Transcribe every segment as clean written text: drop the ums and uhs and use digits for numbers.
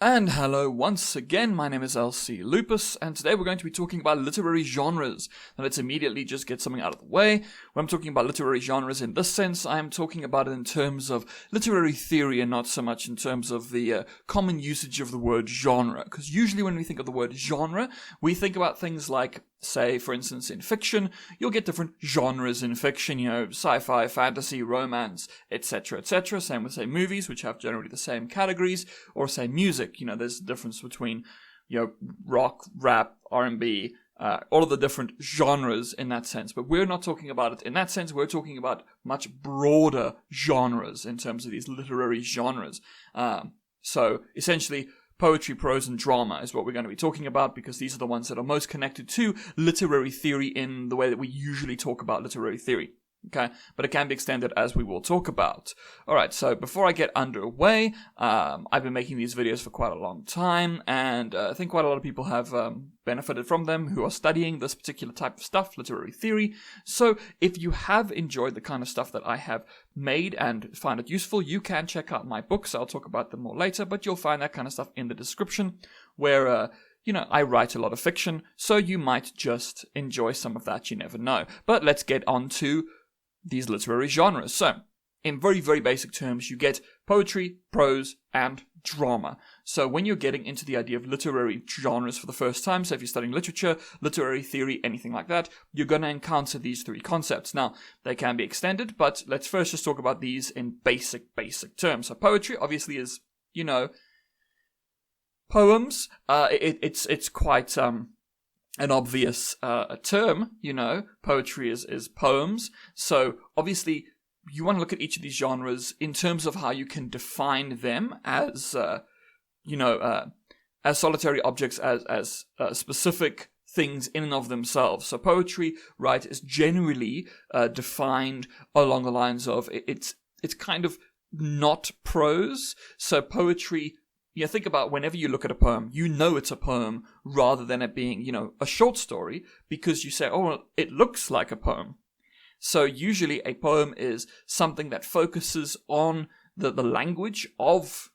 And hello once again, my name is LC Lupus, and today we're going to be talking about literary genres. Now let's immediately just get something out of the way. When I'm talking about literary genres in this sense, I'm talking about it in terms of literary theory and not so much in terms of the common usage of the word genre. Because usually when we think of the word genre, we think about things like, say, for instance, in fiction, you'll get different genres in fiction, sci-fi, fantasy, romance, etc., etc. Same with, say, movies, which have generally the same categories, or, say, music. There's a difference between, rock, rap, R&B, all of the different genres in that sense. But we're not talking about it in that sense. We're talking about much broader genres in terms of these literary genres. So, essentially, poetry, prose, and drama is what we're going to be talking about because these are the ones that are most connected to literary theory in the way that we usually talk about literary theory. Okay, but it can be extended as we will talk about. Alright, so before I get underway, I've been making these videos for quite a long time, and I think quite a lot of people have benefited from them who are studying this particular type of stuff, literary theory. So if you have enjoyed the kind of stuff that I have made and find it useful, you can check out my books. I'll talk about them more later, but you'll find that kind of stuff in the description where I write a lot of fiction, so you might just enjoy some of that, you never know. But let's get on to these literary genres. So, in very, very basic terms, you get poetry, prose, and drama. So when you're getting into the idea of literary genres for the first time, so if you're studying literature, literary theory, anything like that, you're going to encounter these three concepts. Now, they can be extended, but let's first just talk about these in basic terms. So poetry, obviously, is, poems. It's quite an obvious term, poetry is poems. So obviously you want to look at each of these genres in terms of how you can define them as, as solitary objects, as specific things in and of themselves. So poetry, right, is generally defined along the lines of it's kind of not prose. So poetry, think about whenever you look at a poem, it's a poem rather than it being, a short story because you say, oh, well, it looks like a poem. So usually a poem is something that focuses on the language of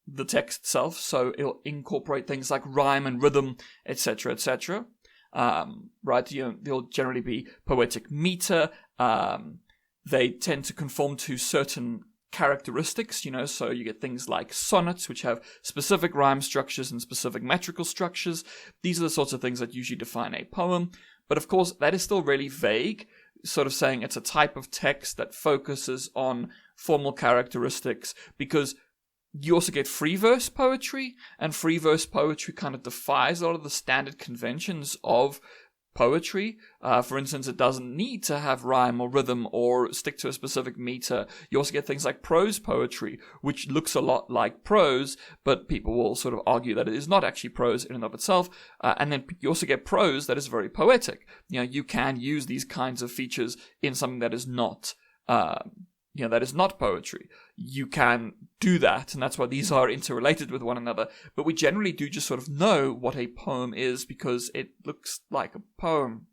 the text itself. So it'll incorporate things like rhyme and rhythm, etc., etc. Right? There'll generally be poetic meter. They tend to conform to certain characteristics, so you get things like sonnets, which have specific rhyme structures and specific metrical structures. These are the sorts of things that usually define a poem. But of course, that is still really vague, sort of saying it's a type of text that focuses on formal characteristics, because you also get free verse poetry, and free verse poetry kind of defies a lot of the standard conventions of poetry. For instance, it doesn't need to have rhyme or rhythm or stick to a specific meter. You also get things like prose poetry, which looks a lot like prose, but people will sort of argue that it is not actually prose in and of itself. And then you also get prose that is very poetic. You can use these kinds of features in something that is not that is not poetry. You can do that, and that's why these are interrelated with one another. But we generally do just sort of know what a poem is because it looks like a poem.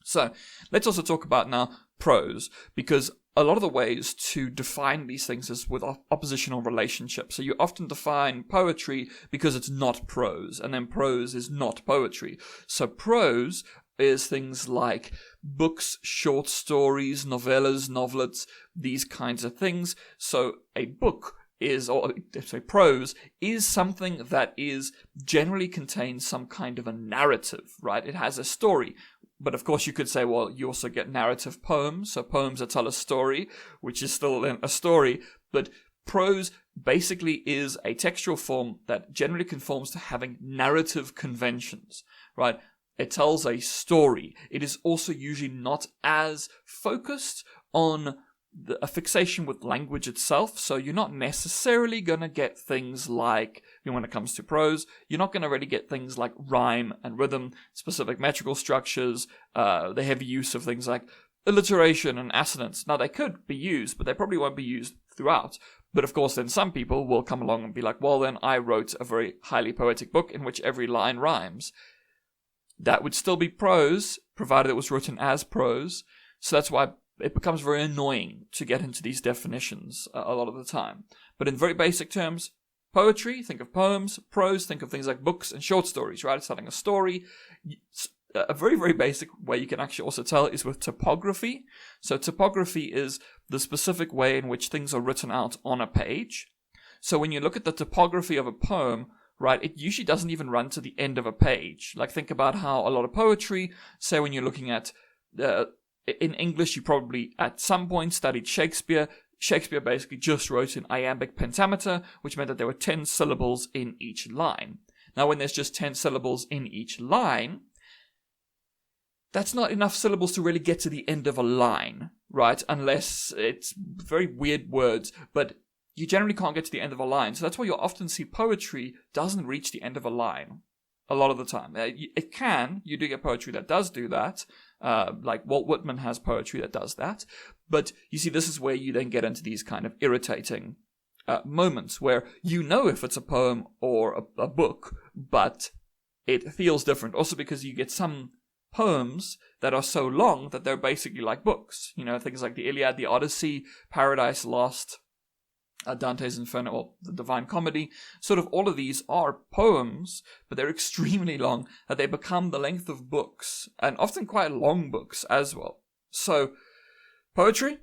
So let's also talk about now prose, because a lot of the ways to define these things is with oppositional relationships. So you often define poetry because it's not prose, and then prose is not poetry. So prose is things like books, short stories, novellas, novelettes, these kinds of things. So a book prose is something that is generally contains some kind of a narrative, right? It has a story. But of course you could say, well, you also get narrative poems, so poems that tell a story, which is still a story. But prose basically is a textual form that generally conforms to having narrative conventions, right? It tells a story. It is also usually not as focused on a fixation with language itself, so you're not necessarily going to get things like, when it comes to prose, you're not going to really get things like rhyme and rhythm, specific metrical structures, the heavy use of things like alliteration and assonance. Now, they could be used, but they probably won't be used throughout. But of course, then some people will come along and be like, well, then I wrote a very highly poetic book in which every line rhymes. That would still be prose, provided it was written as prose. So that's why it becomes very annoying to get into these definitions a lot of the time. But in very basic terms, poetry, think of poems. Prose, think of things like books and short stories, right? It's telling a story. A very, very basic way you can actually also tell is with typography. So typography is the specific way in which things are written out on a page. So when you look at the typography of a poem, right, it usually doesn't even run to the end of a page. Like, think about how a lot of poetry, say when you're looking at, in English, you probably at some point studied Shakespeare. Shakespeare basically just wrote in iambic pentameter, which meant that there were 10 syllables in each line. Now, when there's just 10 syllables in each line, that's not enough syllables to really get to the end of a line, right? Unless it's very weird words, but you generally can't get to the end of a line. So that's why you'll often see poetry doesn't reach the end of a line a lot of the time. It can. You do get poetry that does do that. Like Walt Whitman has poetry that does that. But you see, this is where you then get into these kind of irritating moments where you know if it's a poem or a book, but it feels different. Also because you get some poems that are so long that they're basically like books. You know, things like the Iliad, the Odyssey, Paradise Lost, Dante's Inferno, or the Divine Comedy. Sort of all of these are poems, but they're extremely long, that they become the length of books, and often quite long books as well. So, poetry,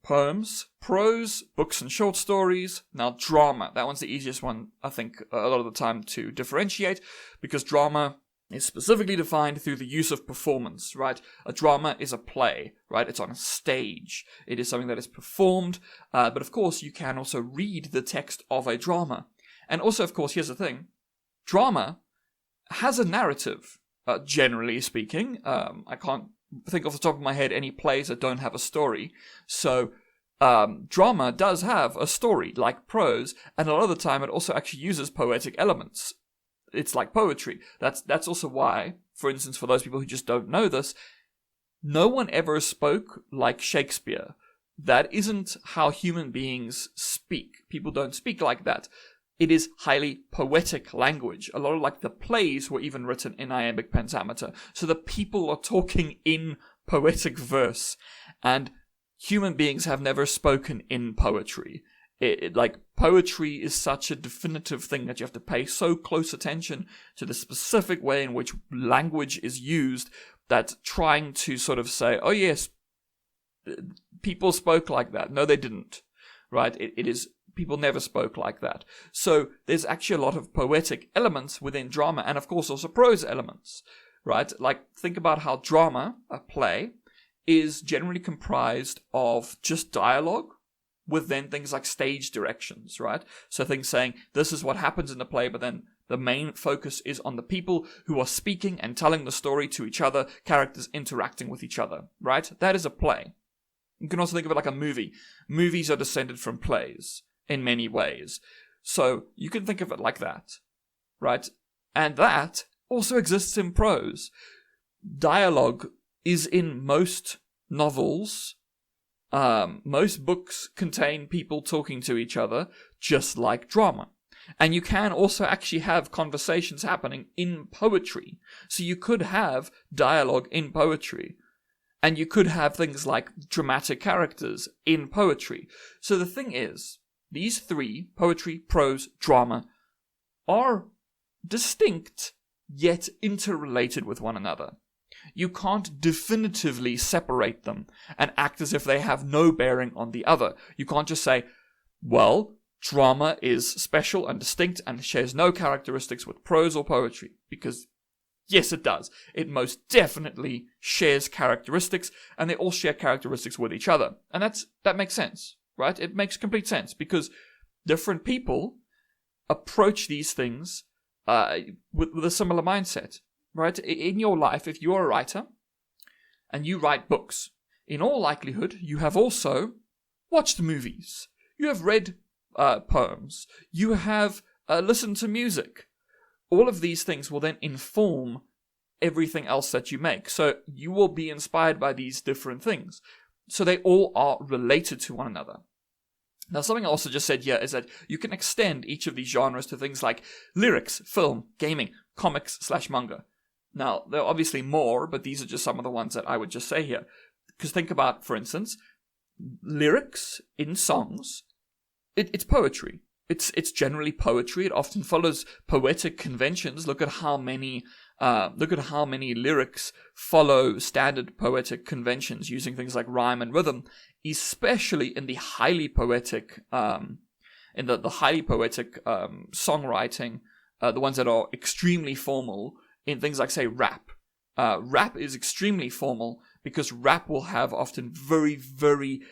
poems, prose, books and short stories. Now, drama. That one's the easiest one, I think, a lot of the time to differentiate, because drama is specifically defined through the use of performance, right? A drama is a play, right? It's on a stage. It is something that is performed, but of course you can also read the text of a drama. And also, of course, here's the thing. Drama has a narrative, generally speaking. I can't think off the top of my head any plays that don't have a story. So, drama does have a story, like prose, and a lot of the time it also actually uses poetic elements. It's like poetry. That's also why, for instance, for those people who just don't know this, no one ever spoke like Shakespeare. That isn't how human beings speak. People don't speak like that. It is highly poetic language. A lot of like the plays were even written in iambic pentameter. So the people are talking in poetic verse. And human beings have never spoken in poetry. Like, poetry is such a definitive thing that you have to pay so close attention to the specific way in which language is used, that trying to sort of say, oh yes, people spoke like that. No, they didn't, right? It is, people never spoke like that. So there's actually a lot of poetic elements within drama, and of course also prose elements, right? Like, think about how drama, a play, is generally comprised of just dialogue, with then things like stage directions, right? So things saying, this is what happens in the play, but then the main focus is on the people who are speaking and telling the story to each other, characters interacting with each other, right? That is a play. You can also think of it like a movie. Movies are descended from plays in many ways. So you can think of it like that, right? And that also exists in prose. Dialogue is in most novels. Most books contain people talking to each other, just like drama. And you can also actually have conversations happening in poetry. So you could have dialogue in poetry. And you could have things like dramatic characters in poetry. So the thing is, these three, poetry, prose, drama, are distinct, yet interrelated with one another. You can't definitively separate them and act as if they have no bearing on the other. You can't just say, well, drama is special and distinct and shares no characteristics with prose or poetry. Because, yes, it does. It most definitely shares characteristics, and they all share characteristics with each other. And that makes sense, right? It makes complete sense, because different people approach these things with a similar mindset. Right? In your life, if you're a writer and you write books, in all likelihood, you have also watched movies. You have read poems. You have listened to music. All of these things will then inform everything else that you make. So you will be inspired by these different things. So they all are related to one another. Now, something I also just said here is that you can extend each of these genres to things like lyrics, film, gaming, comics/manga. Now, there are obviously more, but these are just some of the ones that I would just say here. Because think about, for instance, lyrics in songs. It's poetry. it's generally poetry. It often follows poetic conventions. Look at how many lyrics follow standard poetic conventions using things like rhyme and rhythm, especially in the highly poetic songwriting, the ones that are extremely formal in things like, say, rap. Rap is extremely formal because rap will have often very, very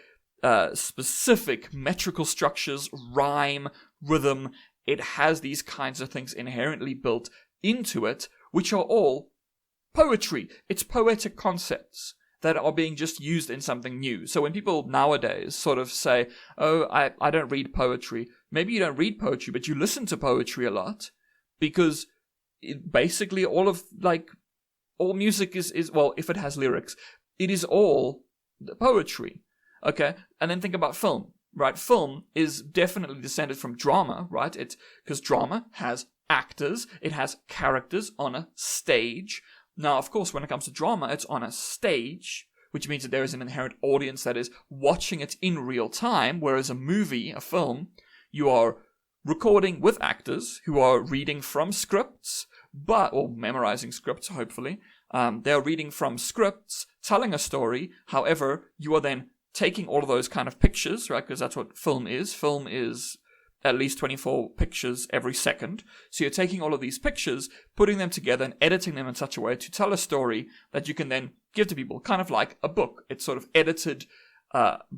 specific metrical structures, rhyme, rhythm. It has these kinds of things inherently built into it, which are all poetry. It's poetic concepts that are being just used in something new. So when people nowadays sort of say, oh, I don't read poetry, maybe you don't read poetry, but you listen to poetry a lot, because basically all music is, well, if it has lyrics, it is all poetry. Okay, and then think about film, right? Film is definitely descended from drama, right? It's because drama has actors, it has characters on a stage. Now, of course, when it comes to drama, it's on a stage, which means that there is an inherent audience that is watching it in real time, whereas a movie, a film, you are recording with actors who are reading from scripts, or memorizing scripts, hopefully. They're reading from scripts, telling a story. However, you are then taking all of those kind of pictures, right? Because that's what film is. Film is at least 24 pictures every second. So you're taking all of these pictures, putting them together and editing them in such a way to tell a story that you can then give to people, kind of like a book. It's sort of edited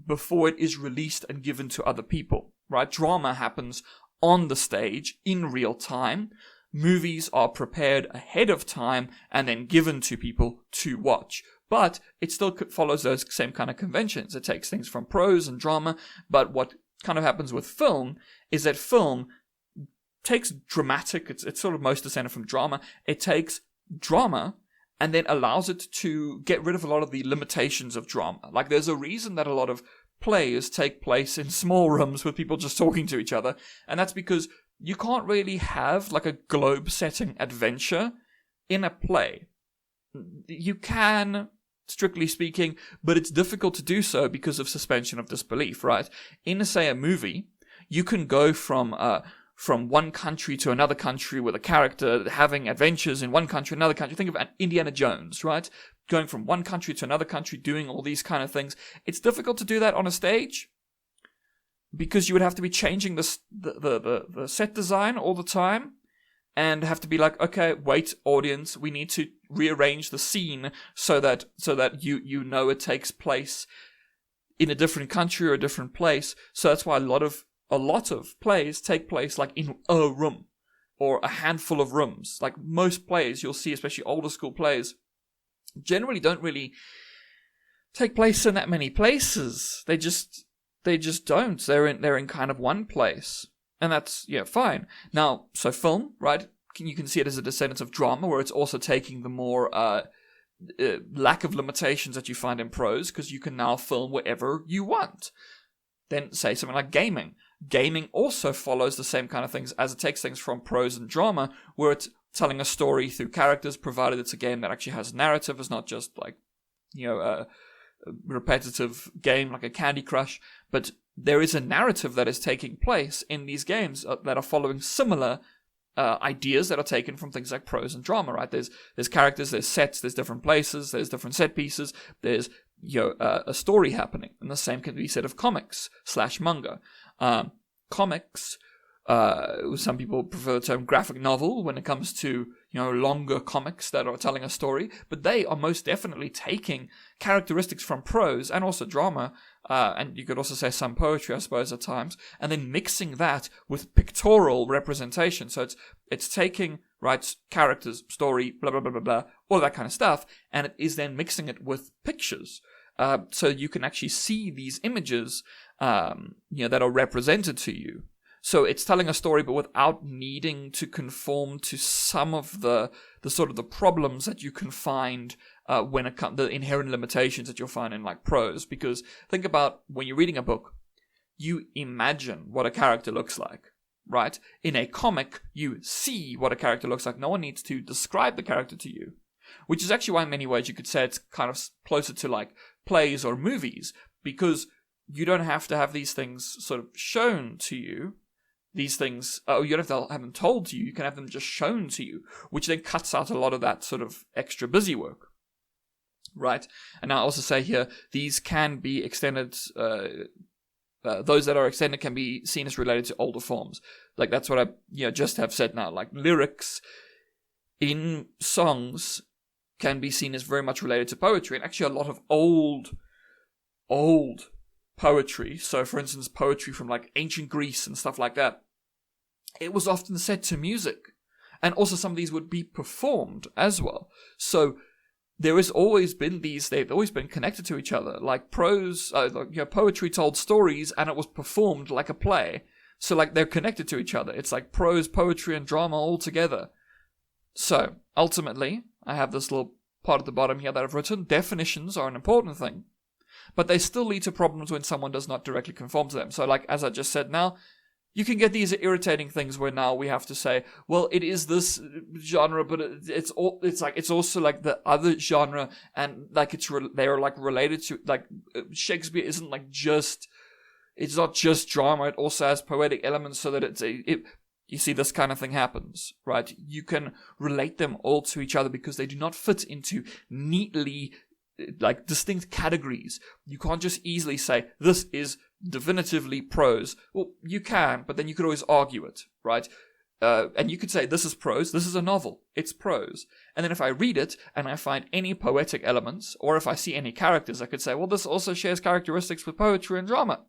before it is released and given to other people, right? Drama happens on the stage in real time. Movies are prepared ahead of time and then given to people to watch. But it still follows those same kind of conventions. It takes things from prose and drama, but what kind of happens with film is that film takes dramatic, it's sort of most descended from drama, it takes drama and then allows it to get rid of a lot of the limitations of drama. Like, there's a reason that a lot of plays take place in small rooms with people just talking to each other, and that's because you can't really have like a globe-setting adventure in a play. You can, strictly speaking, but it's difficult to do so because of suspension of disbelief, right? In, say, a movie, you can go from one country to another country with a character having adventures in one country, another country. Think of Indiana Jones, right? Going from one country to another country, doing all these kind of things. It's difficult to do that on a stage because you would have to be changing the set design all the time. And have to be like, okay, wait, audience, we need to rearrange the scene so that you know it takes place in a different country or a different place. So that's why a lot of plays take place like in a room or a handful of rooms. Like most plays you'll see, especially older school plays, generally don't really take place in that many places. They just don't. They're in kind of one place. And that's, fine. Now, so film, right? You can see it as a descendant of drama, where it's also taking the more lack of limitations that you find in prose, because you can now film wherever you want. Then, say something like gaming. Gaming also follows the same kind of things, as it takes things from prose and drama, where it's telling a story through characters, provided it's a game that actually has narrative. It's not just like, a repetitive game like a Candy Crush, but there is a narrative that is taking place in these games that are following similar ideas that are taken from things like prose and drama, right? There's characters, there's sets, there's different places, there's different set pieces, there's a story happening, and the same can be said of comics / manga. Comics, some people prefer the term graphic novel when it comes to longer comics that are telling a story, but they are most definitely taking characteristics from prose and also drama, and you could also say some poetry, I suppose, at times, and then mixing that with pictorial representation. So it's taking, right, characters, story, blah blah blah blah blah, all that kind of stuff, and it is then mixing it with pictures, so you can actually see these images, that are represented to you. So it's telling a story, but without needing to conform to some of the sort of the problems that you can find when it comes, the inherent limitations that you'll find in like prose. Because think about when you're reading a book, you imagine what a character looks like, right? In a comic, you see what a character looks like. No one needs to describe the character to you, which is actually why in many ways you could say it's kind of closer to like plays or movies, because you don't have to have these things sort of shown to you. these things, you don't have to have them told to you, you can have them just shown to you, which then cuts out a lot of that sort of extra busy work. Right? And I also say here, these can be extended, those that are extended can be seen as related to older forms. Like that's what I just have said now. Like lyrics in songs can be seen as very much related to poetry, and actually a lot of old poetry. So for instance, poetry from like ancient Greece and stuff like that, it was often set to music. And also some of these would be performed as well. So there has always been they've always been connected to each other. Like prose, poetry told stories and it was performed like a play. So like they're connected to each other. It's like prose, poetry, and drama all together. So ultimately, I have this little part at the bottom here that I've written. Definitions are an important thing, but they still lead to problems when someone does not directly conform to them. So like, as I just said now, you can get these irritating things where now we have to say, well, it is this genre, but it's also like the other genre, and like they're like related to, like Shakespeare isn't like it's not just drama, it also has poetic elements, so that you see, this kind of thing happens, right? You can relate them all to each other because they do not fit into neatly like distinct categories. You can't just easily say this is definitively prose. Well, you can, but then you could always argue it, right? And you could say this is prose, this is a novel, it's prose. And then if I read it and I find any poetic elements, or if I see any characters, I could say, well, this also shares characteristics with poetry and drama.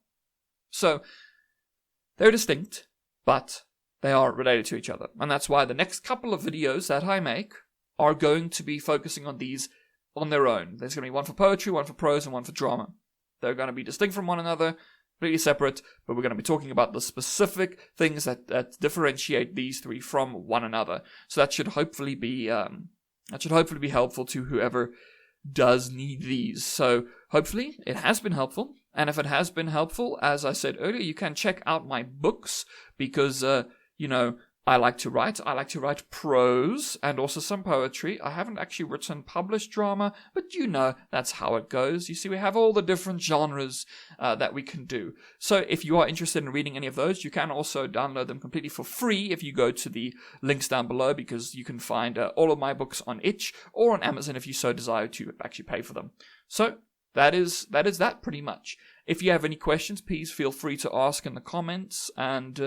So they're distinct, but they are related to each other. And that's why the next couple of videos that I make are going to be focusing on these on their own. There's going to be one for poetry, one for prose, and one for drama. They're going to be distinct from one another, completely separate, but we're going to be talking about the specific things that differentiate these three from one another. So that should hopefully be helpful to whoever does need these. So hopefully it has been helpful. And if it has been helpful, as I said earlier, you can check out my books because, I like to write. I like to write prose and also some poetry. I haven't actually written published drama, but that's how it goes. You see, we have all the different genres that we can do. So if you are interested in reading any of those, you can also download them completely for free if you go to the links down below, because you can find all of my books on itch or on Amazon if you so desire to actually pay for them. So that is that pretty much. If you have any questions, please feel free to ask in the comments, and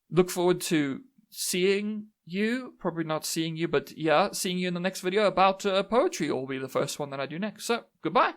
look forward to seeing you. Probably not seeing you, but seeing you in the next video about poetry. Will be the first one that I do next. So, goodbye.